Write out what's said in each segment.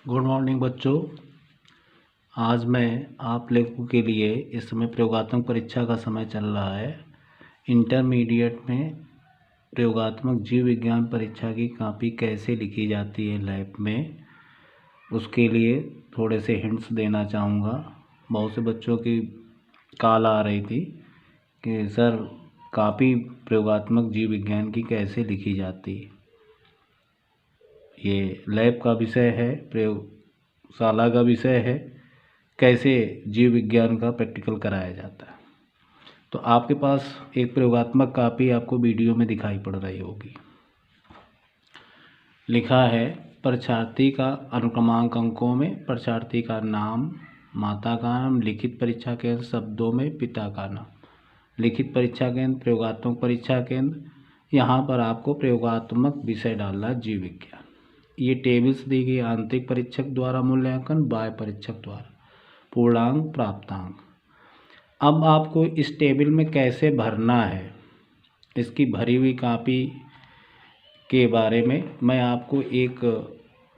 Good morning बच्चों। आज मैं आप लोगों के लिए इस समय प्रयोगात्मक परीक्षा का समय चल रहा है। इंटरमीडिएट में प्रयोगात्मक जीव विज्ञान परीक्षा की कॉपी कैसे लिखी जाती है लैब में, उसके लिए थोड़े से हिंट्स देना चाहूँगा। बहुत से बच्चों की कॉल आ रही थी कि सर कॉपी प्रयोगात्मक जीव विज्ञान की कैसे लिखी जाती है। ये लैब का विषय है, प्रयोगशाला का विषय है, कैसे जीव विज्ञान का प्रैक्टिकल कराया जाता है। तो आपके पास एक प्रयोगात्मक कॉपी आपको वीडियो में दिखाई पड़ रही होगी। लिखा है परीक्षार्थी का अनुक्रमांक अंकों में, परीक्षार्थी का नाम, माता का नाम, लिखित परीक्षा केंद्र शब्दों में पिता का नाम, लिखित परीक्षा केंद्र, प्रयोगात्मक परीक्षा केंद्र। यहाँ पर आपको प्रयोगात्मक विषय डालना जीव विज्ञान। ये टेबल्स दी गई, आंतरिक परीक्षक द्वारा मूल्यांकन, बाह्य परीक्षक द्वारा, पूर्णांक, प्राप्तांक। अब आपको इस टेबल में कैसे भरना है, इसकी भरी हुई कॉपी के बारे में मैं आपको एक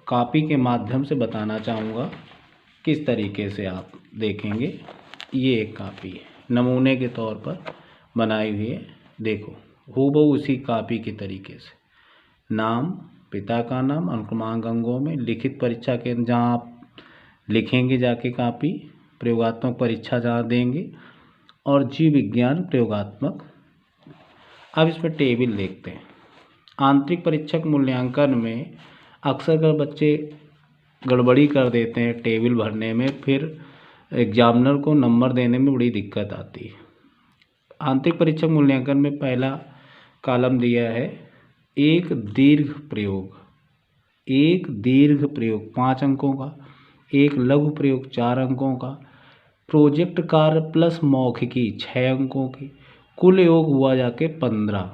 कॉपी के माध्यम से बताना चाहूँगा। किस तरीके से आप देखेंगे, ये एक कॉपी है, नमूने के तौर पर बनाई हुई है। देखो हूबहू उसी कॉपी के तरीके से, नाम, पिता का नाम, अनुक्रमांक अंकों में, लिखित परीक्षा केंद्र जहाँ आप लिखेंगे जाके कॉपी, प्रयोगात्मक परीक्षा जहाँ देंगे, और जीव विज्ञान प्रयोगात्मक। अब इसमें टेबल देखते हैं। आंतरिक परीक्षक मूल्यांकन में अक्सर कर बच्चे गड़बड़ी कर देते हैं टेबल भरने में, फिर एग्जामिनर को नंबर देने में बड़ी दिक्कत आती है। आंतरिक परीक्षक मूल्यांकन में पहला कॉलम दिया है एक दीर्घ प्रयोग, एक दीर्घ प्रयोग 5 अंकों का, एक लघु प्रयोग 4 अंकों का, प्रोजेक्ट कार्य प्लस मौखिकी 6 अंकों की, कुल योग हुआ जाके 15।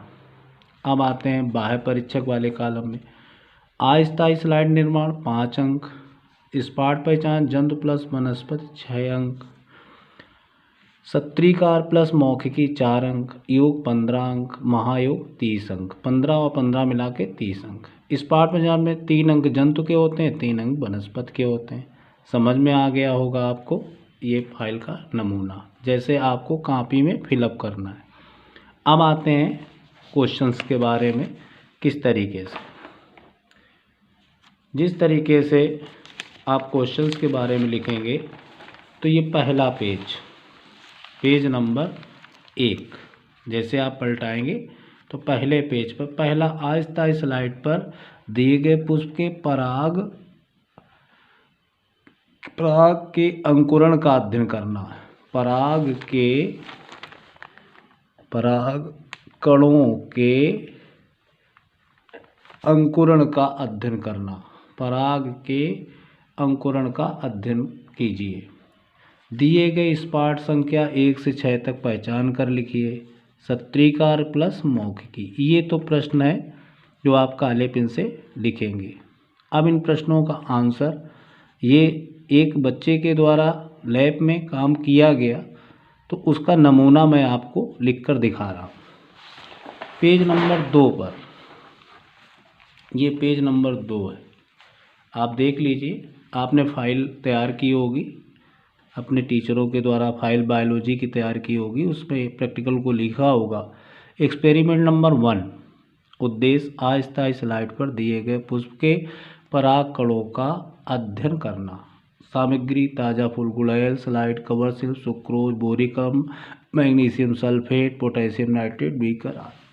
अब आते हैं बाह्य परीक्षक वाले कॉलम में। अस्थायी स्लाइड निर्माण 5 अंक, स्पॉट पहचान जंतु प्लस वनस्पति 6 अंक, सत्रीकार प्लस मौखिकी 4 अंक, योग 15 अंक, महायोग 30 अंक, 15 और 15 मिला के 30 अंक। स्पॉट पहचान में 3 अंक जंतु के होते हैं, 3 अंक वनस्पति के होते हैं। समझ में आ गया होगा आपको ये फाइल का नमूना, जैसे आपको कॉपी में फिलअप करना है। अब आते हैं क्वेश्चंस के बारे में, किस तरीके से, जिस तरीके से आप क्वेश्चंस के बारे में लिखेंगे। तो ये पहला पेज नंबर 1 जैसे आप पलटाएंगे तो पहले पेज पर पहला अस्थायी स्लाइड पर दिए गए पुष्प के पराग के अंकुरण का अध्ययन करना है। पराग कणों के अंकुरण का अध्ययन करना, पराग के अंकुरण का अध्ययन कीजिए। दिए गए स्पॉट संख्या 1 से 6 तक पहचान कर लिखिए। सत्रीकार प्लस मौखिकी, ये तो प्रश्न है जो आप काले पेन से लिखेंगे। अब इन प्रश्नों का आंसर ये एक बच्चे के द्वारा लैब में काम किया गया, तो उसका नमूना मैं आपको लिखकर दिखा रहा हूँ। पेज नंबर 2 पर, ये पेज नंबर 2 है, आप देख लीजिए। आपने फाइल तैयार की होगी अपने टीचरों के द्वारा, फाइल बायोलॉजी की तैयार की होगी, उसमें प्रैक्टिकल को लिखा होगा। एक्सपेरिमेंट नंबर 1, उद्देश्य अस्थायी स्लाइड पर दिए गए पुष्प के पराग कणों का अध्ययन करना। सामग्री ताज़ा फूल गुड़ैल, स्लाइड कवर सिल्क, सुक्रोज, बोरिकम, magnesium sulphate, potassium nitrate, beaker आदि।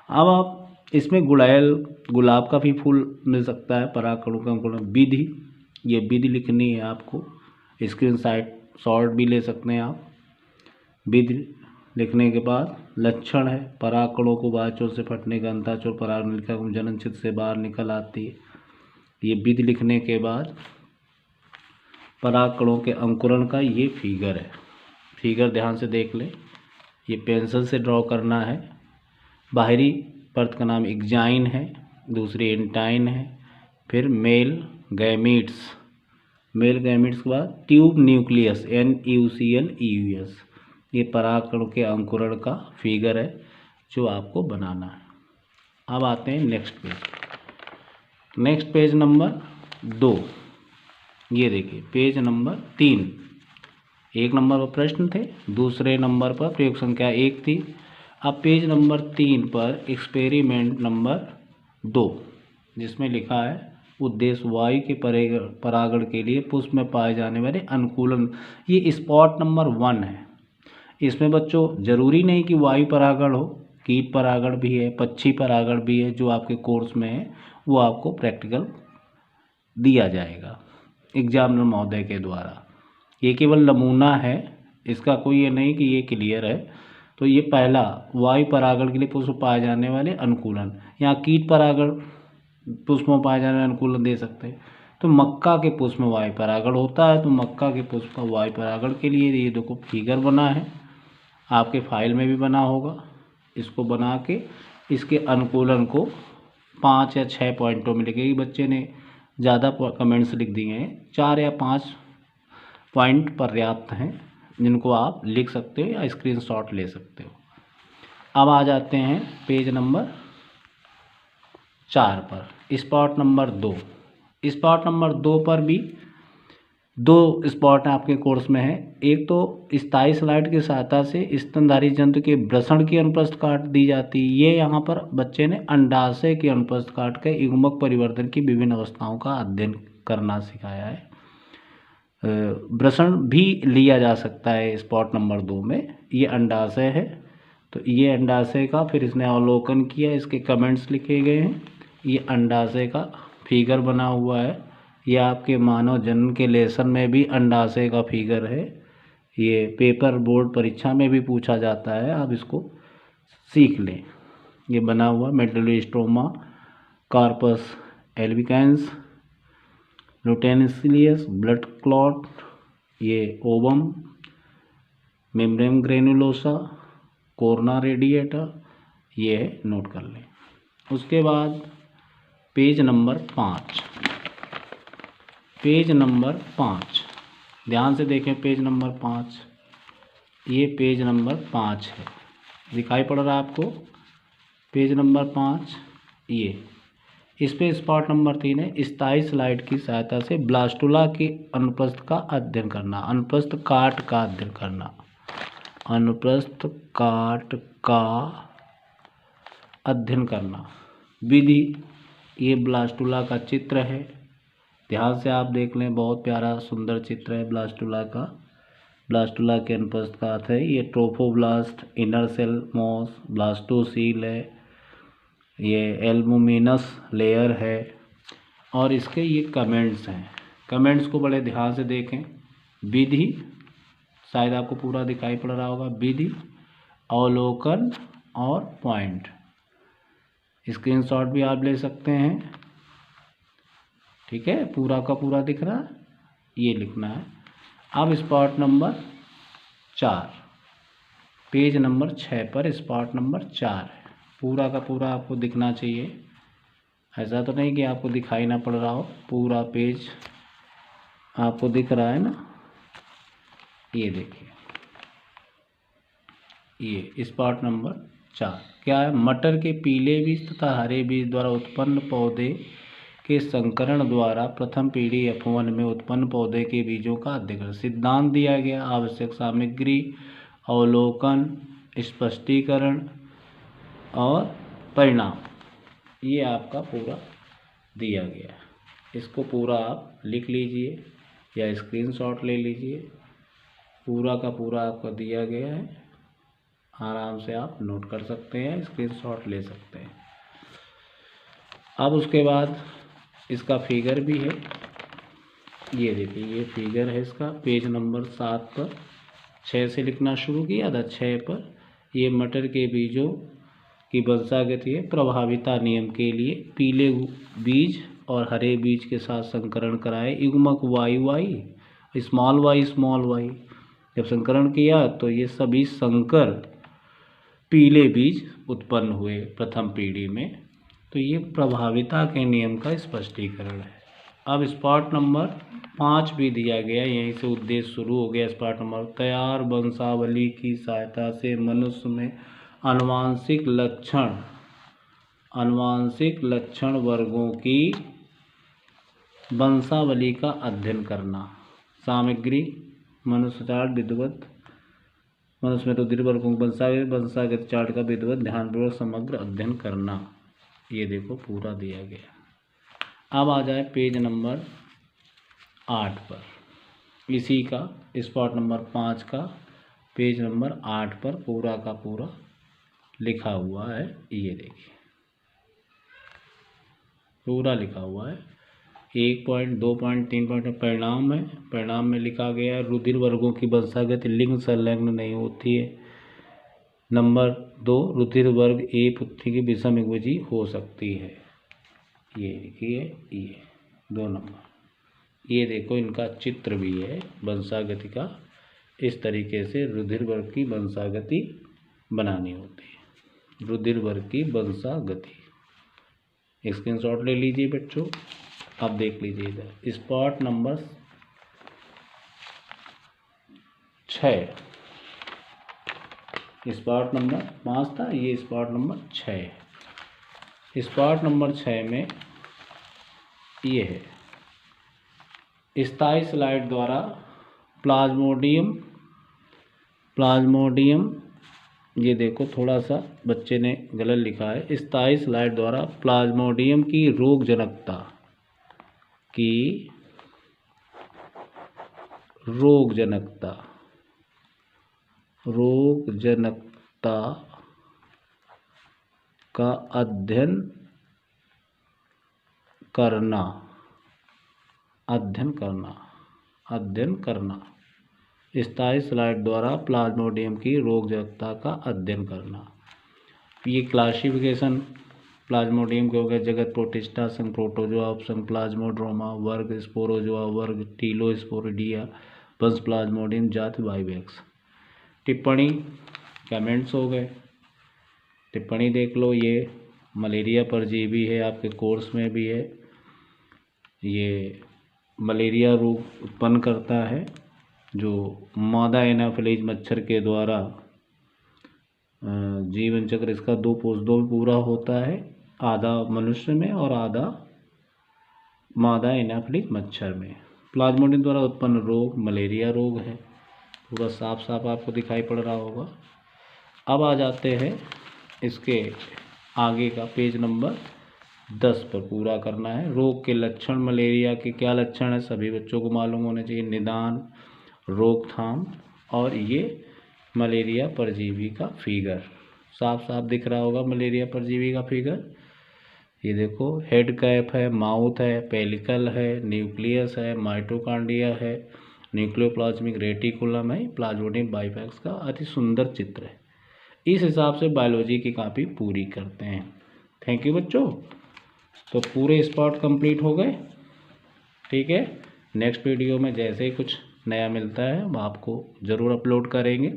अब आप इसमें गुलाब का भी फूल मिल सकता है, पराग कणों का अंकुरण विधि, ये विधि लिखनी है आपको। स्क्रीन शॉट भी ले सकते हैं आप। विधि लिखने के बाद लक्षण है, पराग कणों को बाह्य से फटने का अंतःचोर पराग नलिका जनन छिद्र से बाहर निकल आती है। ये विधि लिखने के बाद पराग कणों के अंकुरण का ये फिगर है, फिगर ध्यान से देख लें। ये पेंसिल से ड्रॉ करना है। बाहरी परत का नाम एग्जाइन है, दूसरी एंटाइन है, फिर मेल गैमीट्स के बाद ट्यूब न्यूक्लियस NUCLEUS, ये पराग कणों के अंकुरण का फिगर है जो आपको बनाना है। अब आते हैं next page. Next page number 2, ये देखिए पेज नंबर 3, 1 नंबर पर प्रश्न थे, दूसरे नंबर पर प्रयोग संख्या 1 थी। अब पेज नंबर 3 पर एक्सपेरिमेंट नंबर 2, जिसमें लिखा है उद्देश्य वायु के परागण के लिए पुष्प में पाए जाने वाले अनुकूलन, ये स्पॉट नंबर 1 है। इसमें बच्चों जरूरी नहीं कि वायु परागण हो, कीट परागण भी है, पक्षी परागण भी है, जो आपके कोर्स में है वो आपको प्रैक्टिकल दिया जाएगा एग्जामिनर महोदय के द्वारा। ये केवल नमूना है, इसका कोई ये नहीं कि ये क्लियर है। तो ये पहला वायु परागण के लिए पुष्प पाए जाने वाले अनुकूलन, यहाँ कीट परागण पुष्प में पाए जाने वाले अनुकूलन दे सकते हैं। तो मक्का के पुष्प में वायु परागण होता है, तो मक्का के पुष्प का वायु परागण के लिए ये देखो फिगर बना है, आपके फाइल में भी बना होगा। इसको बना के इसके अनुकूलन को 5 या 6 पॉइंटों में लिखेगी। बच्चे ने ज़्यादा कमेंट्स लिख दिए हैं, 4 या 5 पॉइंट पर्याप्त हैं, जिनको आप लिख सकते हो या स्क्रीनशॉट ले सकते हो। अब आ जाते हैं पेज नंबर 4 पर, स्पॉट नंबर 2। स्पॉट नंबर 2 पर भी 2 स्पॉट आपके कोर्स में है। एक तो स्थायी स्लाइड की सहायता से स्तनधारी जंतु के वृषण की अनुप्रस्थ काट दी जाती है। ये यहाँ पर बच्चे ने अंडाशय की अनुप्रस्थ काट के युग्मक परिवर्तन की विभिन्न अवस्थाओं का अध्ययन करना सिखाया है। वृषण भी लिया जा सकता है स्पॉट नंबर 2 में। ये अंडाशय है, तो ये अंडाशय का फिर इसने अवलोकन किया, इसके कमेंट्स लिखे गए हैं। ये अंडाशय का फिगर बना हुआ है, ये आपके मानव जन्म के लेसन में भी अंडाशय का फिगर है। ये पेपर बोर्ड परीक्षा में भी पूछा जाता है, आप इसको सीख लें। ये बना हुआ मेडुलोस्टोमा, कार्पस एल्बिकेंस, लुटेनिसिलियस, ब्लड क्लॉट, ये ovum, membrane granulosa, corona radiata, ये है, नोट कर लें। उसके बाद पेज नंबर 5, पेज नंबर 5 ध्यान से देखें, पेज नंबर 5, ये पेज नंबर 5 है, दिखाई पड़ रहा है आपको पेज नंबर 5। ये इस पे स्पॉट नंबर 3 है, स्थायी स्लाइड की सहायता से ब्लास्टुला के अनुप्रस्थ का अध्ययन करना, अनुप्रस्थ काट का अध्ययन करना, अनुप्रस्थ काट का अध्ययन करना। विधि, ये ब्लास्टुला का चित्र है, ध्यान से आप देख लें, बहुत प्यारा सुंदर चित्र है ब्लास्टुला का। ब्लास्टुला के अनुप्रस्थ का अर्थ है, ये trophoblast, inner cell mass, blastocoel है, ये एल्बुमिनस लेयर है, और इसके ये कमेंट्स हैं। कमेंट्स को बड़े ध्यान से देखें। विधि, शायद आपको पूरा दिखाई पड़ रहा होगा, विधि, अवलोकन और पॉइंट। स्क्रीनशॉट भी आप ले सकते हैं, ठीक है, पूरा का पूरा दिख रहा है, ये लिखना है। अब स्पॉट नंबर 4, पेज नंबर 6 पर स्पॉट नंबर 4 है, पूरा का पूरा आपको दिखना चाहिए, ऐसा तो नहीं कि आपको दिखाई ना पड़ रहा हो, पूरा पेज आपको दिख रहा है ना। ये देखिए, ये स्पॉट नंबर 4 क्या है, मटर के पीले बीज तथा हरे बीज द्वारा उत्पन्न पौधे के संकरण द्वारा प्रथम पीढ़ी F1 में उत्पन्न पौधे के बीजों का अध्ययन। सिद्धांत दिया गया, आवश्यक सामग्री, अवलोकन, स्पष्टीकरण और परिणाम, ये आपका पूरा दिया गया है। इसको पूरा आप लिख लीजिए या स्क्रीनशॉट ले लीजिए, पूरा का पूरा आपको दिया गया है, आराम से आप नोट कर सकते हैं, स्क्रीनशॉट ले सकते हैं। अब उसके बाद इसका फिगर भी है, ये देखिए, ये फिगर है इसका, पेज नंबर 7 पर 6 से लिखना शुरू किया था, 6 पर। ये मटर के बीजों की वंशागति है, प्रभाविता नियम के लिए पीले बीज और हरे बीज के साथ संकरण कराए, युग्मक वाई स्मॉल वाई जब संकरण किया तो ये सभी संकर पीले बीज उत्पन्न हुए प्रथम पीढ़ी में। तो ये प्रभाविता के नियम का स्पष्टीकरण है। अब स्पॉट नंबर 5 भी दिया गया, यहीं से उद्देश्य शुरू हो गया। स्पॉट नंबर, तैयार वंशावली की सहायता से मनुष्य में आनुवांशिक लक्षण वर्गों की वंशावली का अध्ययन करना। सामग्री मनुष्य चार्ट विधिवत मनुष्य में रुधिर वर्गों वंशागत चार्ट का विधिवत ध्यानपूर्वक समग्र अध्ययन करना। ये देखो पूरा दिया गया। अब आ जाए पेज नंबर 8 पर, इसी का स्पॉट नंबर 5 का पेज नंबर 8 पर पूरा का पूरा लिखा हुआ है। ये देखिए पूरा लिखा हुआ है। 1 पॉइंट 2 पॉइंट 3 पॉइंट परिणाम है। परिणाम में लिखा गया है रुधिर वर्गों की वंशागति लिंग संलग्न नहीं होती है। नंबर 2, रुधिर वर्ग ए पुत्री की विषम युग्मजी हो सकती है। ये देखिए ये 2 नंबर। ये देखो इनका चित्र भी है वंशागति का। इस तरीके से रुधिर वर्ग की वंशागति बनानी होती है। रुधिर वर्ग की वंशागति स्क्रीनशॉट ले लीजिए बच्चों। अब देख लीजिए इधर स्पॉट नंबर 6, स्पॉट नंबर 5 था, ये स्पॉट नंबर 6। स्पॉट नंबर 6 में ये है स्थायी स्लाइड द्वारा प्लाज्मोडियम। ये देखो थोड़ा सा बच्चे ने गलत लिखा है। स्थायी स्लाइड द्वारा प्लाज्मोडियम की रोगजनकता का अध्ययन करना। स्थायी स्लाइड द्वारा प्लाज्मोडियम की रोगजनकता का अध्ययन करना। ये क्लासिफिकेशन प्लाज्मोडियम के हो गया। जगत प्रोटिस्टा, संघ प्रोटोजोआ, उपसंघ प्लाज्मोड्रोमा, वर्ग स्पोरोजोआ, वर्ग टीलोस्पोरिडिया, वंश प्लाज्मोडियम, जाति वाइवेक्स। टिप्पणी कमेंट्स हो गए। टिप्पणी देख लो। ये मलेरिया परजीवी है, आपके कोर्स में भी है। ये मलेरिया रोग उत्पन्न करता है जो मादा एनाफिलीज मच्छर के द्वारा जीवन चक्र इसका 2 पोषदों में पूरा होता है, आधा मनुष्य में और आधा मादा एनाफिलीज मच्छर में। प्लाज्मोडियम द्वारा उत्पन्न रोग मलेरिया रोग है। पूरा साफ साफ आपको दिखाई पड़ रहा होगा। अब आ जाते हैं इसके आगे का पेज नंबर 10 पर पूरा करना है। रोग के लक्षण, मलेरिया के क्या लक्षण है सभी बच्चों को मालूम होने चाहिए। निदान, रोकथाम और ये मलेरिया परजीवी का फिगर साफ साफ दिख रहा होगा। मलेरिया परजीवी का फिगर ये देखो, हेड कैप है, माउथ है, पेलिकल है, न्यूक्लियस है, माइटोकॉन्ड्रिया है, न्यूक्लियोप्लाज्मिक रेटिकुलम है। प्लाज्मोडियम बाइफैक्स का अति सुंदर चित्र है। इस हिसाब से बायोलॉजी की कॉपी पूरी करते हैं। थैंक यू बच्चों। तो पूरे स्पॉट कंप्लीट हो गए। ठीक है, नेक्स्ट वीडियो में जैसे ही कुछ नया मिलता है हम आपको ज़रूर अपलोड करेंगे।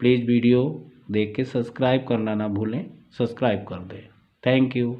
प्लीज़ वीडियो देख के सब्सक्राइब करना ना भूलें। सब्सक्राइब कर दें। Thank you.